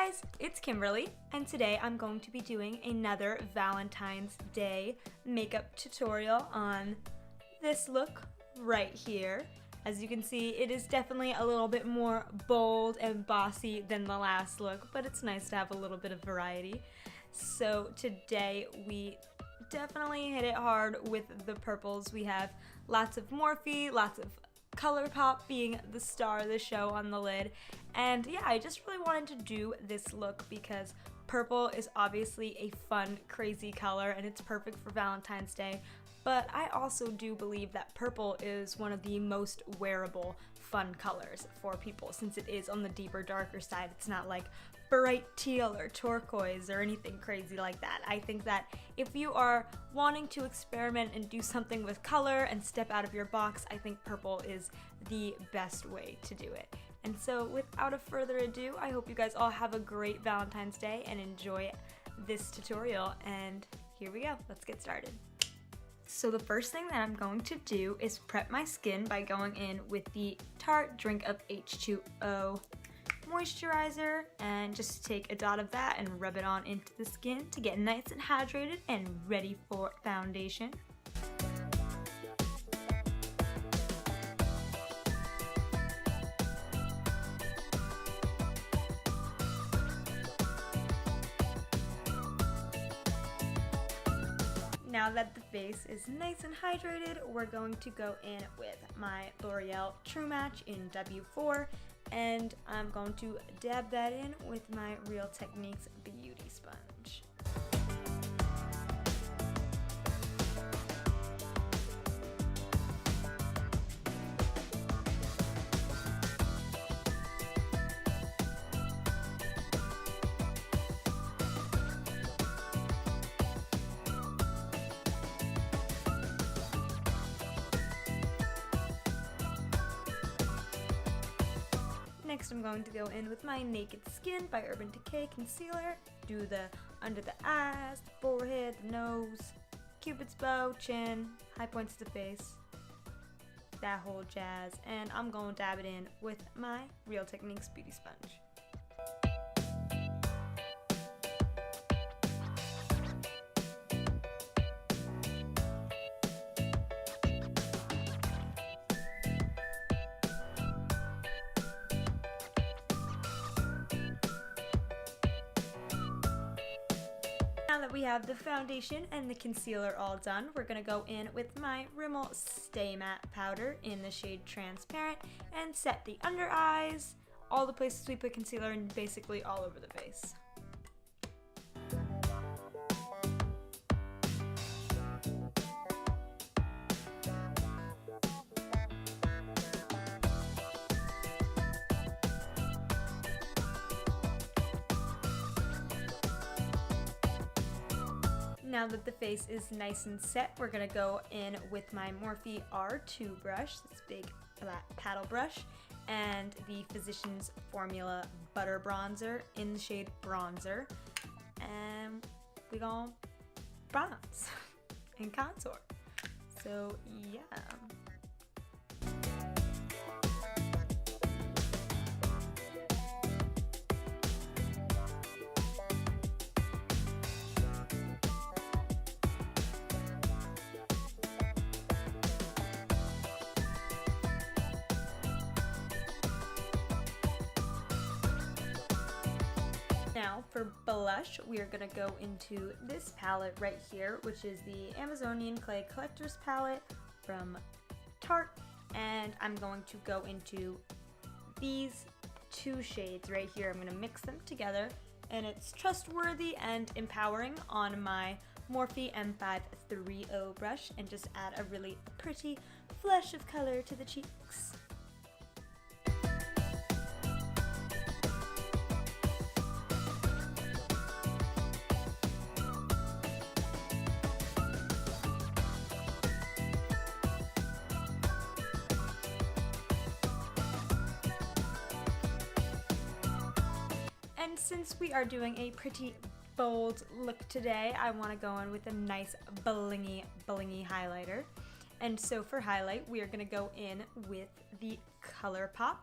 guys, it's Kimberlee, and today I'm going to be doing another Valentine's Day makeup tutorial on this look right here. As you can see, it is definitely a little bit more bold and bossy than the last look, but it's nice to have a little bit of variety. So today we definitely hit it hard with the purples. We have lots of Morphe, lots of ColourPop being the star of the show on the lid, and yeah, I just really wanted to do this look because purple is obviously a fun, crazy color and it's perfect for Valentine's Day, but I also do believe that purple is one of the most wearable, fun colors for people since it is on the deeper, darker side. It's not like bright teal or turquoise or anything crazy like that. I think that if you are wanting to experiment and do something with color and step out of your box, I think purple is the best way to do it. And so without a further ado, I hope you guys all have a great Valentine's Day and enjoy this tutorial, and here we go, let's get started. So the first thing that I'm going to do is prep my skin by going in with the Tarte Drink of H2O moisturizer, and just take a dot of that and rub it on into the skin to get nice and hydrated and ready for foundation. Now that the face is nice and hydrated, we're going to go in with my L'Oreal True Match in W4, and I'm going to dab that in with my Real Techniques Beauty Sponge. Next, I'm going to go in with my Naked Skin by Urban Decay concealer, do the under the eyes, the forehead, the nose, cupid's bow, chin, high points of the face, that whole jazz, and I'm going to dab it in with my Real Techniques Beauty Sponge. Now that we have the foundation and the concealer all done, we're going to go in with my Rimmel Stay Matte Powder in the shade Transparent and set the under eyes, all the places we put concealer, and basically all over the face. Now that the face is nice and set, we're going to go in with my Morphe R2 brush, this big flat paddle brush, and the Physicians Formula Butter Bronzer in the shade Bronzer, and we're going to bronze and contour. So yeah. Now for blush, we are going to go into this palette right here, which is the Amazonian Clay Collector's Palette from Tarte, and I'm going to go into these two shades right here. I'm going to mix them together, and it's Trustworthy and Empowering on my Morphe M530 brush, and just add a really pretty flush of color to the cheeks. And since we are doing a pretty bold look today, I want to go in with a nice blingy highlighter. And so for highlight, we are going to go in with the ColourPop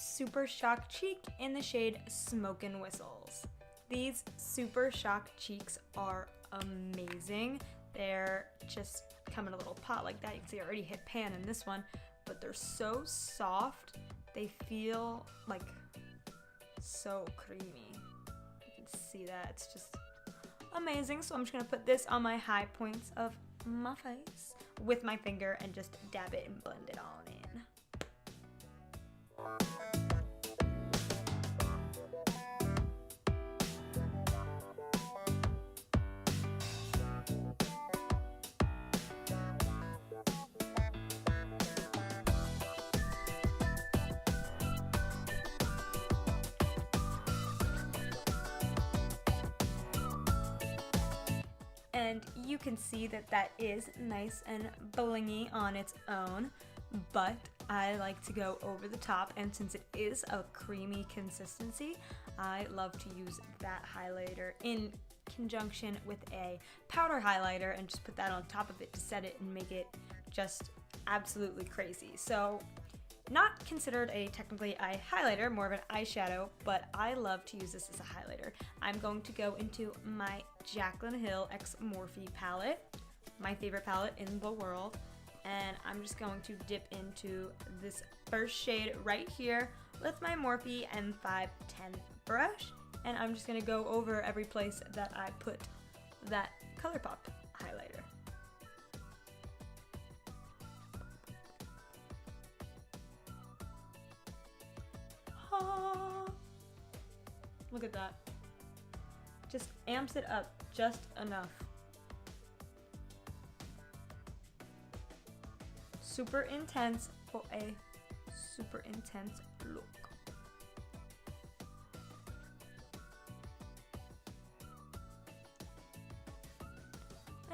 Super Shock Cheek in the shade Smokin' Whistles. These Super Shock Cheeks are amazing. They're just come in a little pot like that. You can see I already hit pan in this one, but they're so soft. They feel like so creamy. You can see that. It's just amazing. So I'm just gonna put this on my high points of my face with my finger and just dab it and blend it all in. And you can see that that is nice and blingy on its own, but I like to go over the top, and since it is a creamy consistency, I love to use that highlighter in conjunction with a powder highlighter and just put that on top of it to set it and make it just absolutely crazy. So not considered technically a highlighter, more of an eyeshadow, but I love to use this as a highlighter. I'm going to go into my Jaclyn Hill X Morphe palette, my favorite palette in the world, and I'm just going to dip into this first shade right here with my Morphe M510 brush, and I'm just going to go over every place that I put that ColourPop highlighter. Look at that. Just amps it up just enough. Super intense for a super intense look.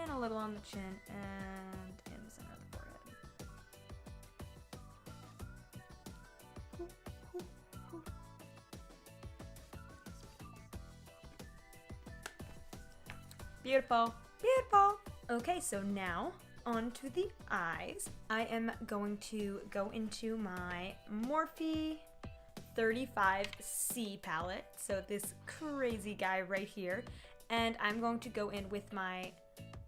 And a little on the chin and in the center of the forehead. Beautiful, beautiful. Okay, so now on to the eyes. I am going to go into my Morphe 35C palette, so this crazy guy right here, and I'm going to go in with my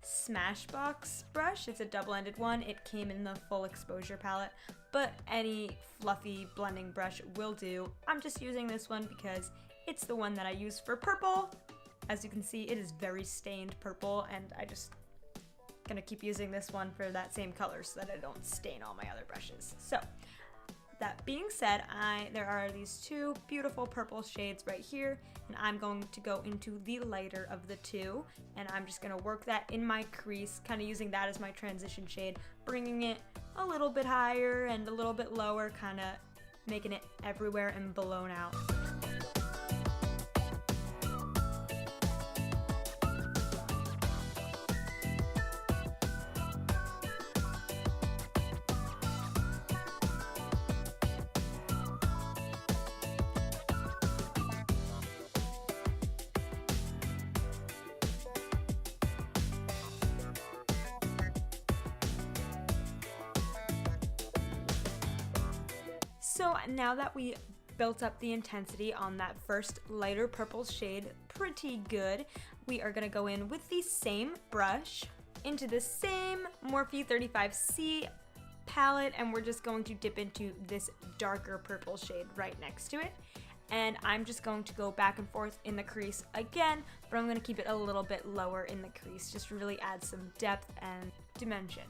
Smashbox brush. It's a double-ended one. It came in the full exposure palette, but any fluffy blending brush will do. I'm just using this one because it's the one that I use for purple. As you can see, it is very stained purple, and I just gonna keep using this one for that same color so that I don't stain all my other brushes. So that being said, there are these two beautiful purple shades right here, and I'm going to go into the lighter of the two, and I'm just gonna work that in my crease, kind of using that as my transition shade, bringing it a little bit higher and a little bit lower, kind of making it everywhere and blown out. So now that we built up the intensity on that first lighter purple shade pretty good, we are gonna go in with the same brush into the same Morphe 35C palette, and we're just going to dip into this darker purple shade right next to it. And I'm just going to go back and forth in the crease again, but I'm gonna keep it a little bit lower in the crease, just to really add some depth and dimension.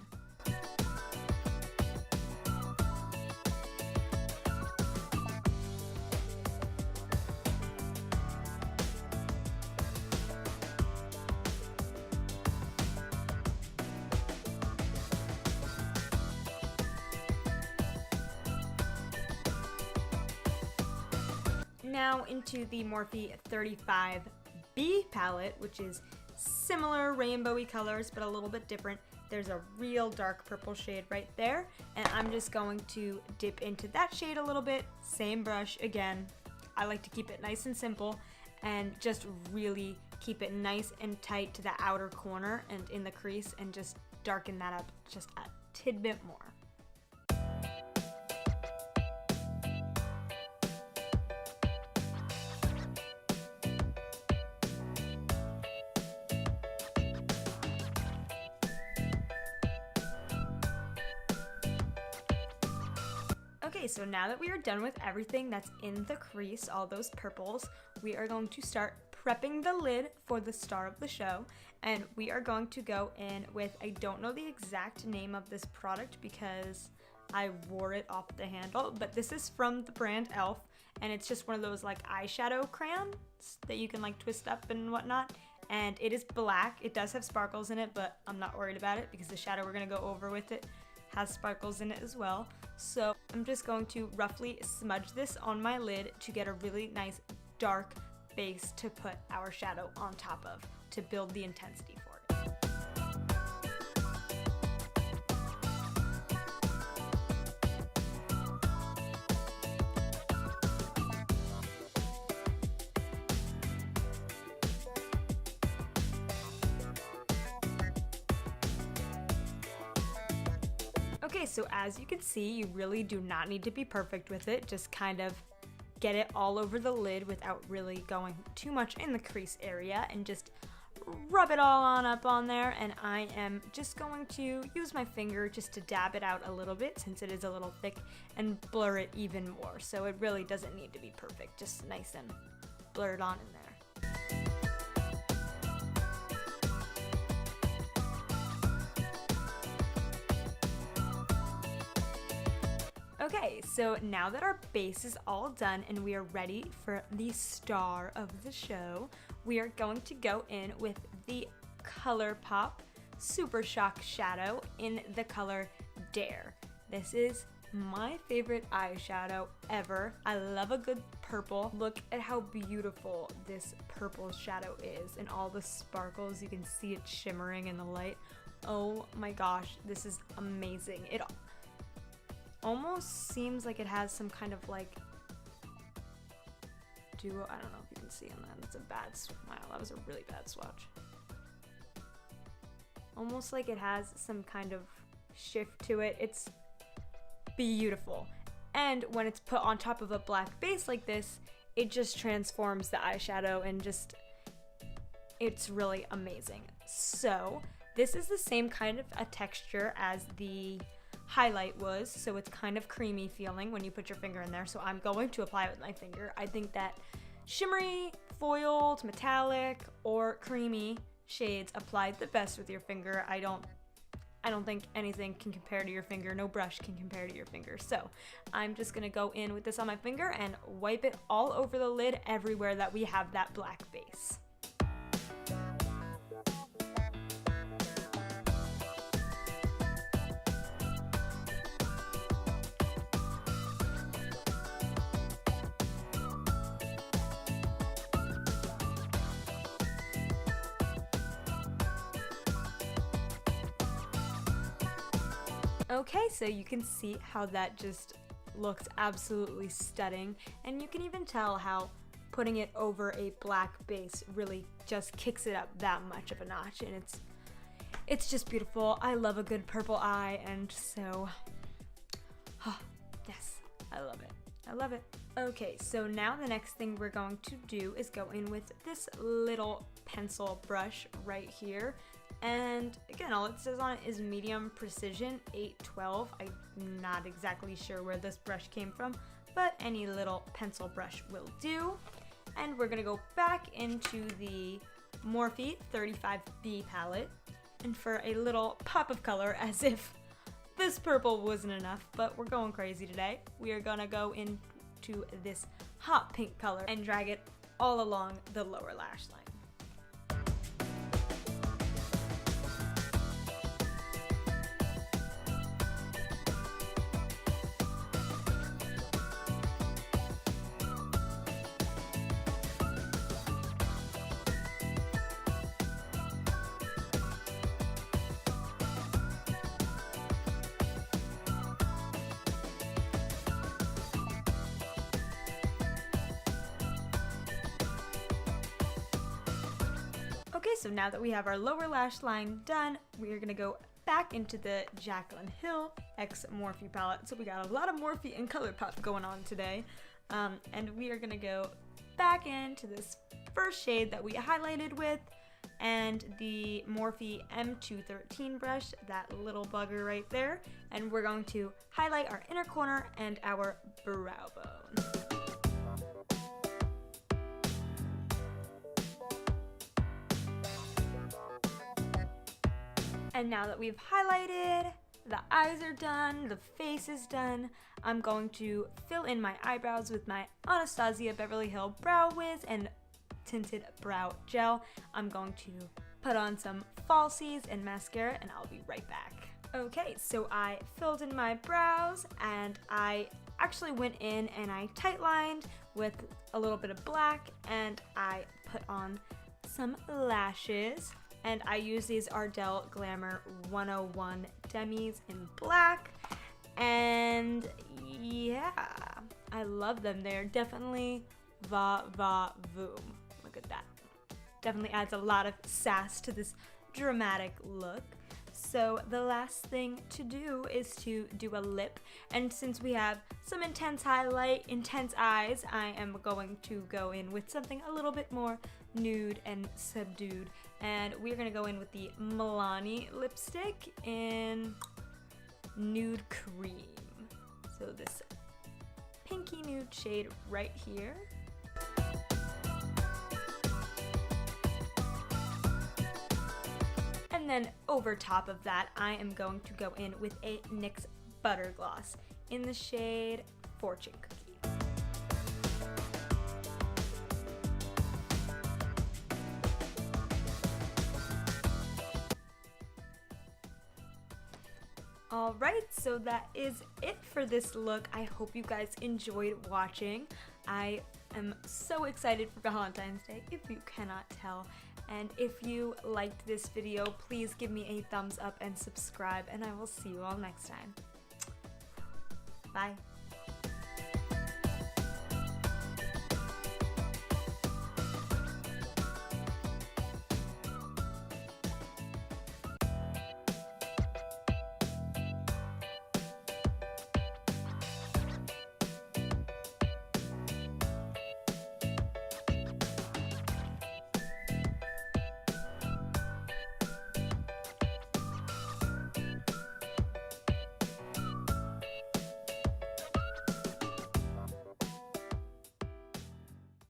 Now into the Morphe 35B palette, which is similar rainbowy colors but a little bit different. There's a real dark purple shade right there, and I'm just going to dip into that shade a little bit. Same brush again. I like to keep it nice and simple and just really keep it nice and tight to the outer corner and in the crease, and just darken that up just a tidbit more. Okay, so now that we are done with everything that's in the crease, all those purples, we are going to start prepping the lid for the star of the show. And we are going to go in with, I don't know the exact name of this product because I wore it off the handle, but this is from the brand e.l.f. and it's just one of those like eyeshadow crayons that you can like twist up and whatnot. And it is black. It does have sparkles in it, but I'm not worried about it because the shadow we're gonna go over with it has sparkles in it as well. So I'm just going to roughly smudge this on my lid to get a really nice dark base to put our shadow on top of to build the intensity for it. Okay, so as you can see, you really do not need to be perfect with it. Just kind of get it all over the lid without really going too much in the crease area and just rub it all on up on there. And I am just going to use my finger just to dab it out a little bit since it is a little thick and blur it even more. So it really doesn't need to be perfect, just nice and blurred on in there. Okay, so now that our base is all done and we are ready for the star of the show, we are going to go in with the ColourPop Super Shock Shadow in the color Dare. This is my favorite eyeshadow ever. I love a good purple. Look at how beautiful this purple shadow is and all the sparkles. You can see it shimmering in the light. Oh my gosh, this is amazing. It almost seems like it has some kind of like duo. I don't know if you can see on that. That's a bad smile. That was a really bad swatch. Almost like it has some kind of shift to it. It's beautiful. And when it's put on top of a black base like this, it just transforms the eyeshadow and just, it's really amazing. So this is the same kind of a texture as the highlight was, so it's kind of creamy feeling when you put your finger in there, so I'm going to apply it with my finger. I think that shimmery, foiled, metallic, or creamy shades applied the best with your finger. I don't think anything can compare to your finger. No brush can compare to your finger. So I'm just gonna go in with this on my finger and wipe it all over the lid everywhere that we have that black base. Okay, so you can see how that just looks absolutely stunning, and you can even tell how putting it over a black base really just kicks it up that much of a notch, and it's just beautiful. I love a good purple eye, and so yes, I love it. I love it. Okay, so now the next thing we're going to do is go in with this little pencil brush right here. And again, all it says on it is medium precision 812. I'm not exactly sure where this brush came from, but any little pencil brush will do. And we're gonna go back into the Morphe 35B palette, and for a little pop of color, as if this purple wasn't enough, but we're going crazy today, we are gonna go into this hot pink color and drag it all along the lower lash line. Okay, so now that we have our lower lash line done, we are gonna go back into the Jaclyn Hill X Morphe palette. So we got a lot of Morphe and ColourPop going on today. And we are gonna go back into this first shade that we highlighted with, and the Morphe M213 brush, that little bugger right there, and we're going to highlight our inner corner and our brow bone. And now that we've highlighted, the eyes are done, the face is done, I'm going to fill in my eyebrows with my Anastasia Beverly Hills Brow Wiz and Tinted Brow Gel. I'm going to put on some falsies and mascara, and I'll be right back. Okay, so I filled in my brows, and I actually went in and I tight lined with a little bit of black, and I put on some lashes. And I use these Ardell Glamour 101 Demis in black. And yeah, I love them. They're definitely va-va-voom. Look at that. Definitely adds a lot of sass to this dramatic look. So the last thing to do is to do a lip. And since we have some intense highlight, intense eyes, I am going to go in with something a little bit more nude and subdued. And we're going to go in with the Milani lipstick in Nude Cream. So this pinky nude shade right here. And then over top of that, I am going to go in with a NYX Butter Gloss in the shade Fortune Cookie. Alright, so that is it for this look. I hope you guys enjoyed watching. I am so excited for Valentine's Day, if you cannot tell. And if you liked this video, please give me a thumbs up and subscribe, and I will see you all next time. Bye.